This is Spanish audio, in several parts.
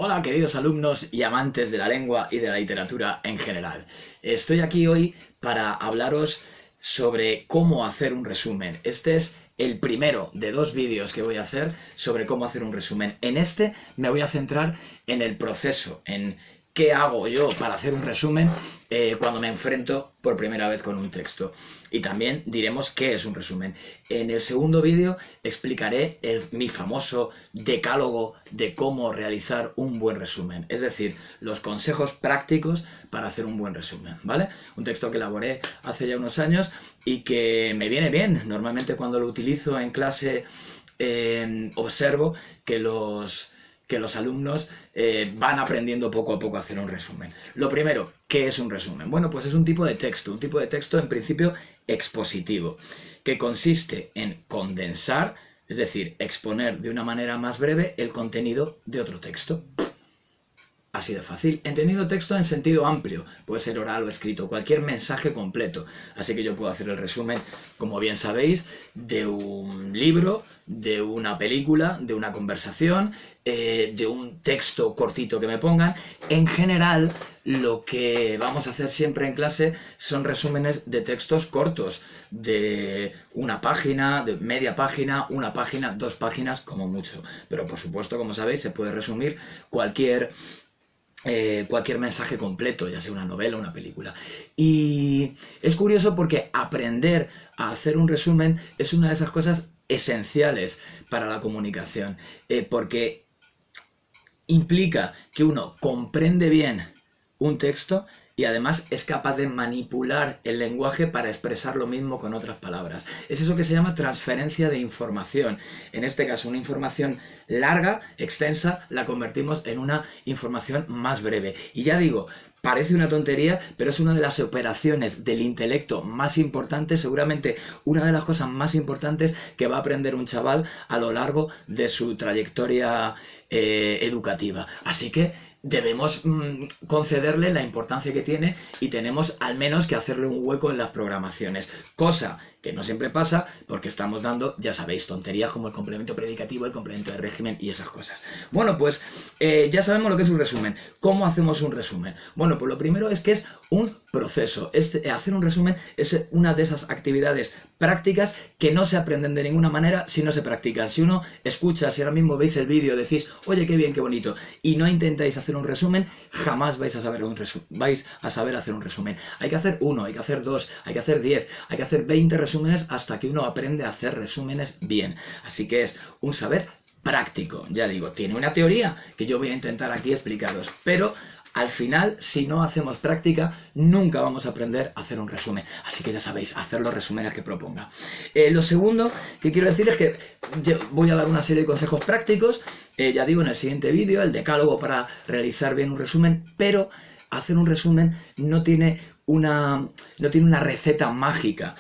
Hola queridos alumnos y amantes de la lengua y de la literatura en general. Estoy aquí hoy para hablaros sobre cómo hacer un resumen. Este es el primero de dos vídeos que voy a hacer sobre cómo hacer un resumen. En este me voy a centrar en el proceso, en qué hago yo para hacer un resumen cuando me enfrento por primera vez con un texto. Y también diremos qué es un resumen. En el segundo vídeo explicaré mi famoso decálogo de cómo realizar un buen resumen. Es decir, los consejos prácticos para hacer un buen resumen, ¿vale? Un texto que elaboré hace ya unos años y que me viene bien. Normalmente cuando lo utilizo en clase observo que los alumnos van aprendiendo poco a poco a hacer un resumen. Lo primero, ¿qué es un resumen? Bueno, pues es un tipo de texto en principio expositivo, que consiste en condensar, es decir, exponer de una manera más breve el contenido de otro texto. Así de fácil. Entendido texto en sentido amplio. Puede ser oral o escrito. Cualquier mensaje completo. Así que yo puedo hacer el resumen, como bien sabéis, de un libro, de una película, de una conversación, de un texto cortito que me pongan. En general, lo que vamos a hacer siempre en clase son resúmenes de textos cortos. De una página, de media página, una página, 2 páginas, como mucho. Pero por supuesto, como sabéis, se puede resumir cualquier mensaje completo, ya sea una novela o una película. Y es curioso porque aprender a hacer un resumen es una de esas cosas esenciales para la comunicación, porque implica que uno comprende bien un texto y además es capaz de manipular el lenguaje para expresar lo mismo con otras palabras. Es eso que se llama transferencia de información. En este caso, una información larga, extensa, la convertimos en una información más breve. Y ya digo, parece una tontería, pero es una de las operaciones del intelecto más importantes, seguramente una de las cosas más importantes que va a aprender un chaval a lo largo de su trayectoria educativa. Así que debemos concederle la importancia que tiene y tenemos al menos que hacerle un hueco en las programaciones, cosa que no siempre pasa porque estamos dando, ya sabéis, tonterías como el complemento predicativo, el complemento de régimen y esas cosas. Bueno, pues ya sabemos lo que es un resumen. ¿Cómo hacemos un resumen? Bueno, pues lo primero es que es un proceso. Hacer un resumen es una de esas actividades prácticas que no se aprenden de ninguna manera si no se practican. Si uno escucha, si ahora mismo veis el vídeo, decís, oye, qué bien, qué bonito, y no intentáis hacer un resumen, jamás vais a saber hacer un resumen. Hay que hacer uno, hay que hacer dos, hay que hacer 10, hay que hacer 20 resúmenes hasta que uno aprende a hacer resúmenes bien. Así que es un saber práctico. Ya digo, tiene una teoría que yo voy a intentar aquí explicaros, pero al final, si no hacemos práctica, nunca vamos a aprender a hacer un resumen. Así que ya sabéis, hacer los resúmenes que proponga. Lo segundo que quiero decir es que voy a dar una serie de consejos prácticos, ya digo, en el siguiente vídeo, el decálogo para realizar bien un resumen, pero hacer un resumen no tiene una receta mágica.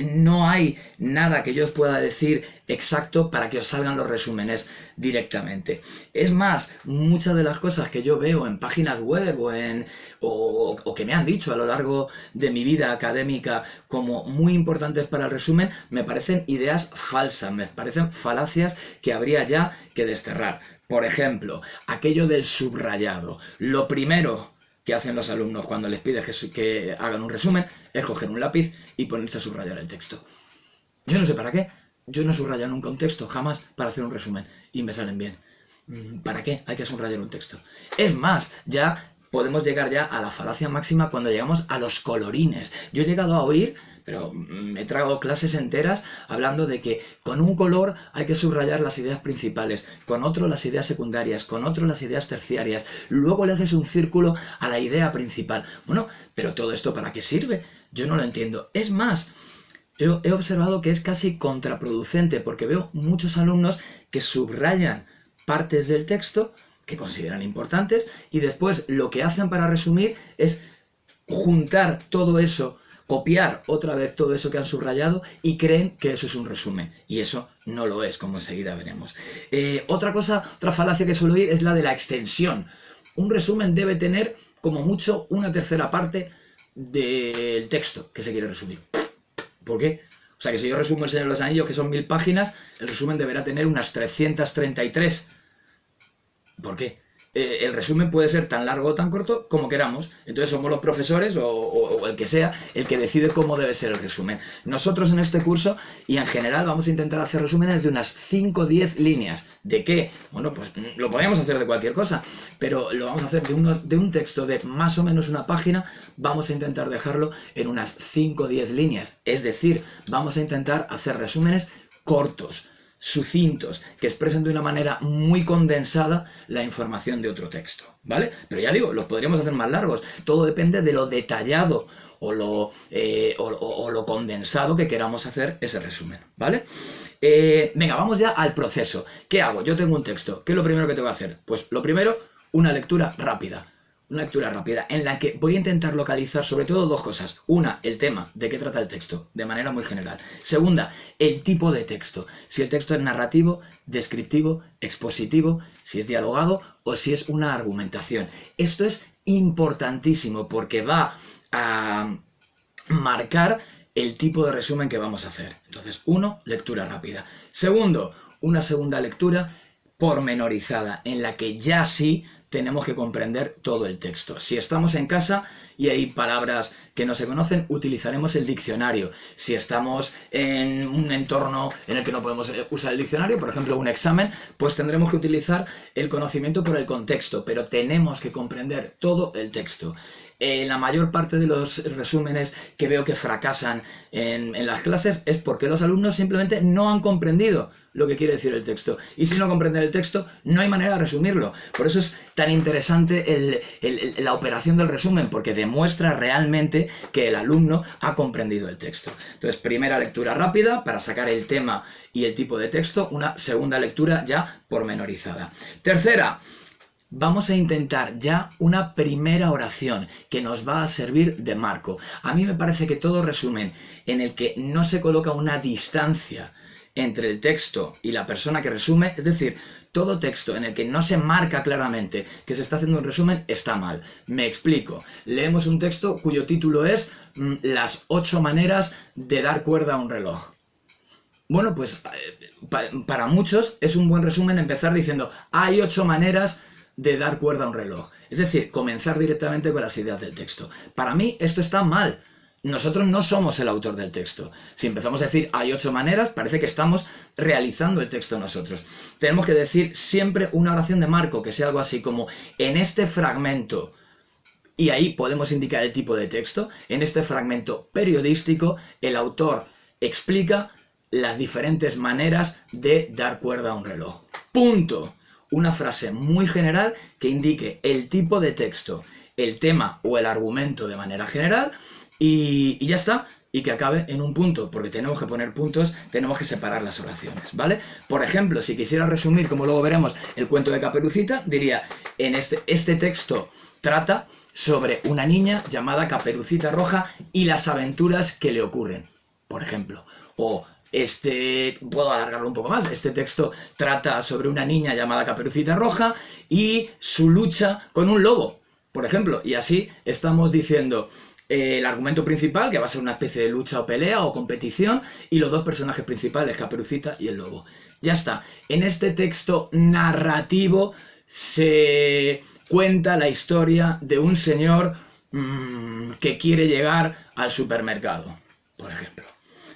No hay nada que yo os pueda decir exacto para que os salgan los resúmenes directamente. Es más, muchas de las cosas que yo veo en páginas web o que me han dicho a lo largo de mi vida académica como muy importantes para el resumen, me parecen ideas falsas, me parecen falacias que habría ya que desterrar. Por ejemplo, aquello del subrayado. Lo primero que hacen los alumnos cuando les pides que hagan un resumen es coger un lápiz y ponerse a subrayar el texto. Yo no sé para qué. Yo no subrayo nunca un texto, jamás, para hacer un resumen. Y me salen bien. ¿Para qué hay que subrayar un texto? Es más, ya podemos llegar ya a la falacia máxima cuando llegamos a los colorines. Yo he llegado a oír, pero me he tragado clases enteras hablando de que con un color hay que subrayar las ideas principales, con otro las ideas secundarias, con otro las ideas terciarias, luego le haces un círculo a la idea principal. Bueno, pero ¿todo esto para qué sirve? Yo no lo entiendo. Es más, he observado que es casi contraproducente porque veo muchos alumnos que subrayan partes del texto que consideran importantes y después lo que hacen para resumir es juntar todo eso, copiar otra vez todo eso que han subrayado y creen que eso es un resumen. Y eso no lo es, como enseguida veremos. Otra falacia que suelo oír es la de la extensión. Un resumen debe tener como mucho una tercera parte del texto que se quiere resumir. ¿Por qué? O sea que si yo resumo El Señor de los Anillos, que son 1000 páginas, el resumen deberá tener unas 333. ¿Por qué? el resumen puede ser tan largo o tan corto como queramos. Entonces somos los profesores o el que sea el que decide cómo debe ser el resumen. Nosotros en este curso y en general vamos a intentar hacer resúmenes de unas 5 o 10 líneas. ¿De qué? Bueno, pues lo podríamos hacer de cualquier cosa, pero lo vamos a hacer de un texto de más o menos una página. Vamos a intentar dejarlo en unas 5 o 10 líneas. Es decir, vamos a intentar hacer resúmenes cortos, sucintos, que expresen de una manera muy condensada la información de otro texto, ¿vale? Pero ya digo, los podríamos hacer más largos. Todo depende de lo detallado o lo condensado que queramos hacer ese resumen, ¿vale? Venga, vamos ya al proceso. ¿Qué hago? Yo tengo un texto. ¿Qué es lo primero que tengo que hacer? Pues lo primero, una lectura rápida. Una lectura rápida en la que voy a intentar localizar sobre todo dos cosas. Una, el tema, de qué trata el texto, de manera muy general. Segunda, el tipo de texto. Si el texto es narrativo, descriptivo, expositivo, si es dialogado o si es una argumentación. Esto es importantísimo porque va a marcar el tipo de resumen que vamos a hacer. Entonces, uno, lectura rápida. Segundo, una segunda lectura pormenorizada, en la que ya sí tenemos que comprender todo el texto. Si estamos en casa y hay palabras que no se conocen, utilizaremos el diccionario. Si estamos en un entorno en el que no podemos usar el diccionario, por ejemplo un examen, pues tendremos que utilizar el conocimiento por el contexto, pero tenemos que comprender todo el texto. La mayor parte de los resúmenes que veo que fracasan en las clases es porque los alumnos simplemente no han comprendido lo que quiere decir el texto. Y si no comprenden el texto, no hay manera de resumirlo. Por eso es tan interesante la operación del resumen, porque demuestra realmente que el alumno ha comprendido el texto. Entonces, primera lectura rápida para sacar el tema y el tipo de texto. Una segunda lectura ya pormenorizada. Tercera, vamos a intentar ya una primera oración que nos va a servir de marco. A mí me parece que todo resumen en el que no se coloca una distancia entre el texto y la persona que resume, es decir, todo texto en el que no se marca claramente que se está haciendo un resumen está mal. Me explico. Leemos un texto cuyo título es Las 8 maneras de dar cuerda a un reloj. Bueno, pues para muchos es un buen resumen empezar diciendo hay 8 maneras de dar cuerda a un reloj. Es decir, comenzar directamente con las ideas del texto. Para mí esto está mal. Nosotros no somos el autor del texto. Si empezamos a decir hay 8 maneras, parece que estamos realizando el texto nosotros. Tenemos que decir siempre una oración de marco, que sea algo así como en este fragmento, y ahí podemos indicar el tipo de texto, en este fragmento periodístico el autor explica las diferentes maneras de dar cuerda a un reloj. Punto. Una frase muy general que indique el tipo de texto, el tema o el argumento de manera general y ya está, y que acabe en un punto, porque tenemos que poner puntos, tenemos que separar las oraciones, ¿vale? Por ejemplo, si quisiera resumir, como luego veremos, el cuento de Caperucita, diría, en este texto trata sobre una niña llamada Caperucita Roja y las aventuras que le ocurren, por ejemplo, o puedo alargarlo un poco más, este texto trata sobre una niña llamada Caperucita Roja y su lucha con un lobo, por ejemplo, y así estamos diciendo el argumento principal, que va a ser una especie de lucha o pelea o competición, y los dos personajes principales, Caperucita y el lobo. Ya está. En este texto narrativo se cuenta la historia de un señor que quiere llegar al supermercado, por ejemplo.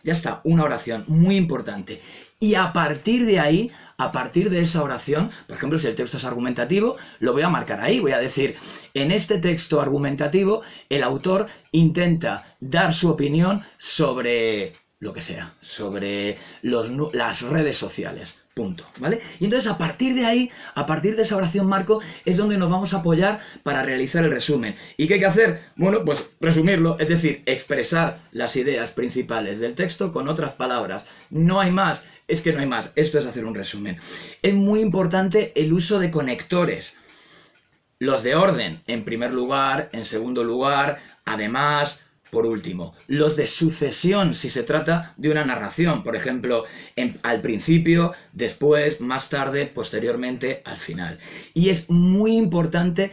Ya está, una oración muy importante. Y a partir de ahí, a partir de esa oración, por ejemplo, si el texto es argumentativo, lo voy a marcar ahí. Voy a decir, en este texto argumentativo, el autor intenta dar su opinión sobre lo que sea, sobre las redes sociales. Punto, ¿vale? Y entonces a partir de ahí, a partir de esa oración marco, es donde nos vamos a apoyar para realizar el resumen. ¿Y qué hay que hacer? Bueno, pues resumirlo, es decir, expresar las ideas principales del texto con otras palabras. No hay más, es que no hay más. Esto es hacer un resumen. Es muy importante el uso de conectores. Los de orden, en primer lugar, en segundo lugar, además, por último. Los de sucesión, si se trata de una narración, por ejemplo, al principio, después, más tarde, posteriormente, al final. Y es muy importante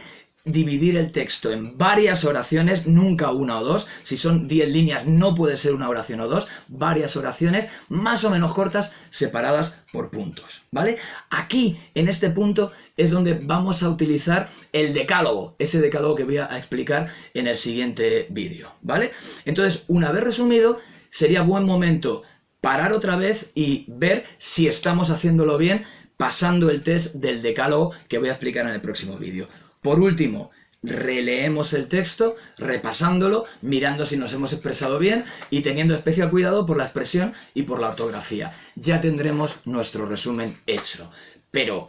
dividir el texto en varias oraciones, nunca una o dos. Si son 10 líneas no puede ser una oración o dos, varias oraciones más o menos cortas separadas por puntos, ¿vale? Aquí, en este punto, es donde vamos a utilizar el decálogo, ese decálogo que voy a explicar en el siguiente vídeo, ¿vale? Entonces, una vez resumido, sería buen momento parar otra vez y ver si estamos haciéndolo bien, pasando el test del decálogo que voy a explicar en el próximo vídeo. Por último, releemos el texto, repasándolo, mirando si nos hemos expresado bien y teniendo especial cuidado por la expresión y por la ortografía. Ya tendremos nuestro resumen hecho. Pero,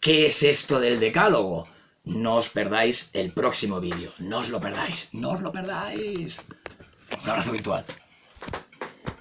¿qué es esto del decálogo? No os perdáis el próximo vídeo. No os lo perdáis. No os lo perdáis. Un abrazo virtual.